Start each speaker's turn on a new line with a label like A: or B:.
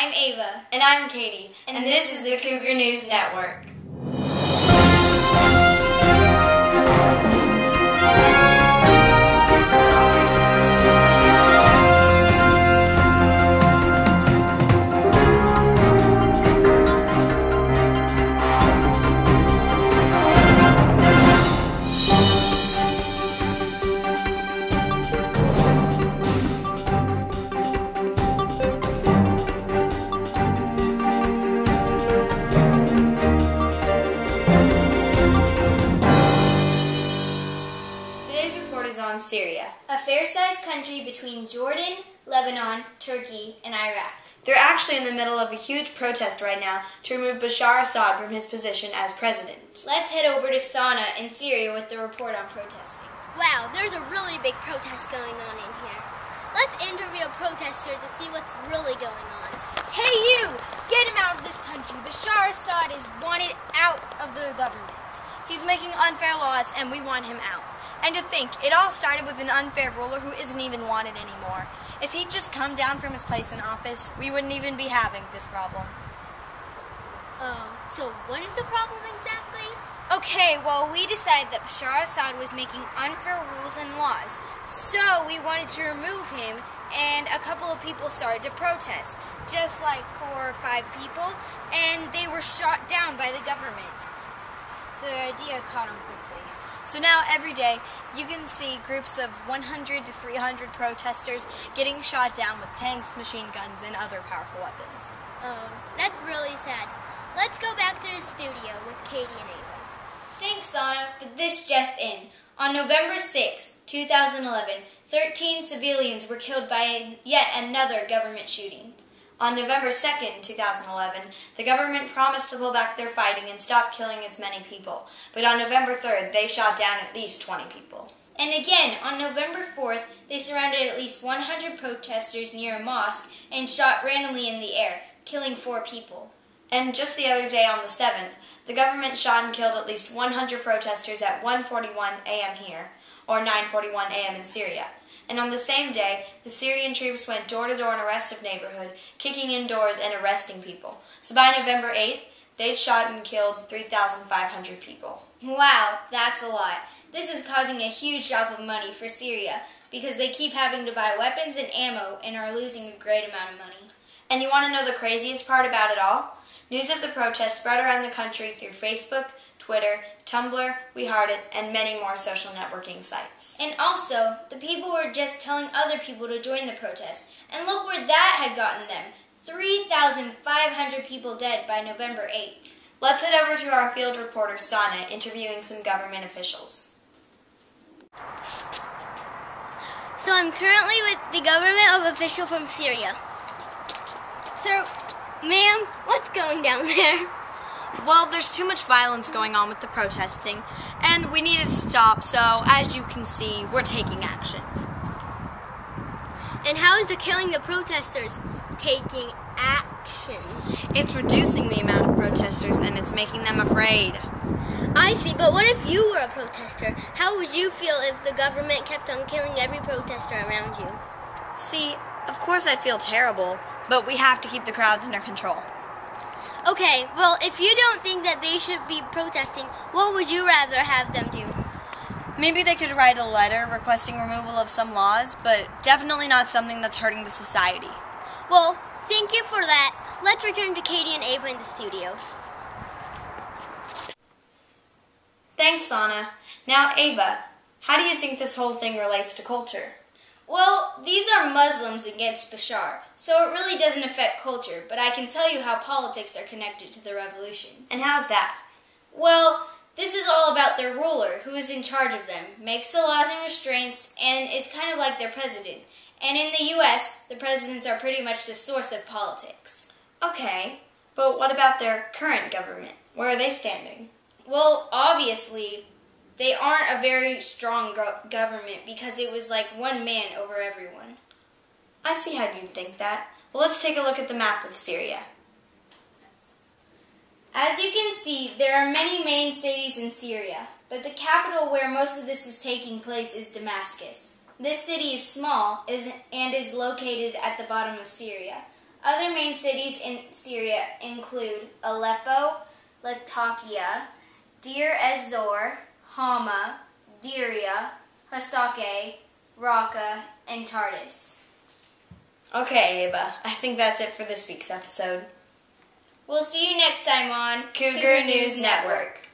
A: I'm Ava.
B: And I'm Katie.
A: And this is the Cougar News Network.
B: On Syria,
A: a fair-sized country between Jordan, Lebanon, Turkey, and Iraq.
B: They're actually in the middle of a huge protest right now to remove Bashar Assad from his position as president.
A: Let's head over to Sana in Syria with the report on protesting.
C: Wow, there's a really big protest going on in here. Let's interview a protester to see what's really going on. Hey you! Get him out of this country. Bashar Assad is wanted out of the government.
D: He's making unfair laws and we want him out. And to think, it all started with an unfair ruler who isn't even wanted anymore. If he'd just come down from his place in office, we wouldn't even be having this problem.
C: So what is the problem exactly?
A: Okay, well, we decided that Bashar Assad was making unfair rules and laws. So we wanted to remove him, and a couple of people started to protest. Just like 4 or 5 people, and they were shot down by the government. The idea caught on quickly.
D: So now every day you can see groups of 100 to 300 protesters getting shot down with tanks, machine guns, and other powerful weapons.
C: Oh, that's really sad. Let's go back to the studio with Katie and Ava.
A: Thanks, Sana, but this just in. On November 6, 2011, 13 civilians were killed by yet another government shooting.
B: On November 2nd, 2011, the government promised to pull back their fighting and stop killing as many people. But on November 3rd, they shot down at least 20 people.
A: And again, on November 4th, they surrounded at least 100 protesters near a mosque and shot randomly in the air, killing 4 people.
B: And just the other day on the 7th, the government shot and killed at least 100 protesters at 1:41 a.m. here, or 9:41 a.m. in Syria. And on the same day, the Syrian troops went door-to-door in a restive neighborhood, kicking in doors and arresting people. So by November 8th, they'd shot and killed 3,500 people.
A: Wow, that's a lot. This is causing a huge drop of money for Syria because they keep having to buy weapons and ammo and are losing a great amount of money.
B: And you want to know the craziest part about it all? News of the protest spread around the country through Facebook, Twitter, Tumblr, We Heart It, and many more social networking sites.
A: And also, the people were just telling other people to join the protest. And look where that had gotten them. 3,500 people dead by November 8th.
B: Let's head over to our field reporter, Sana, interviewing some government officials.
C: So I'm currently with the government official from Syria. Sir, ma'am, what's going down there?
D: Well, there's too much violence going on with the protesting, and we need it to stop, so as you can see, we're taking action.
C: And how is the killing the protesters taking action?
D: It's reducing the amount of protesters, and it's making them afraid.
C: I see, but what if you were a protester? How would you feel if the government kept on killing every protester around you?
D: See, of course I'd feel terrible, but we have to keep the crowds under control.
C: Okay, well, if you don't think that they should be protesting, what would you rather have them do?
D: Maybe they could write a letter requesting removal of some laws, but definitely not something that's hurting the society.
C: Well, thank you for that. Let's return to Katie and Ava in the studio.
B: Thanks, Sana. Now, Ava, how do you think this whole thing relates to culture?
A: Well, these are Muslims against Bashar, so it really doesn't affect culture, but I can tell you how politics are connected to the revolution.
B: And how's that?
A: Well, this is all about their ruler, who is in charge of them, makes the laws and restraints, and is kind of like their president. And in the U.S., the presidents are pretty much the source of politics.
B: Okay, but what about their current government? Where are they standing?
A: Well, obviously, they aren't a very strong government because it was like one man over everyone.
B: I see how you'd think that. Well, let's take a look at the map of Syria.
A: As you can see, there are many main cities in Syria, but the capital where most of this is taking place is Damascus. This city is small and is located at the bottom of Syria. Other main cities in Syria include Aleppo, Latakia, Deir ez-Zor, Hama, Diria, Hasake, Raqqa, and Tartus.
B: Okay, Ava, I think that's it for this week's episode.
A: We'll see you next time on
B: Cougar News Network.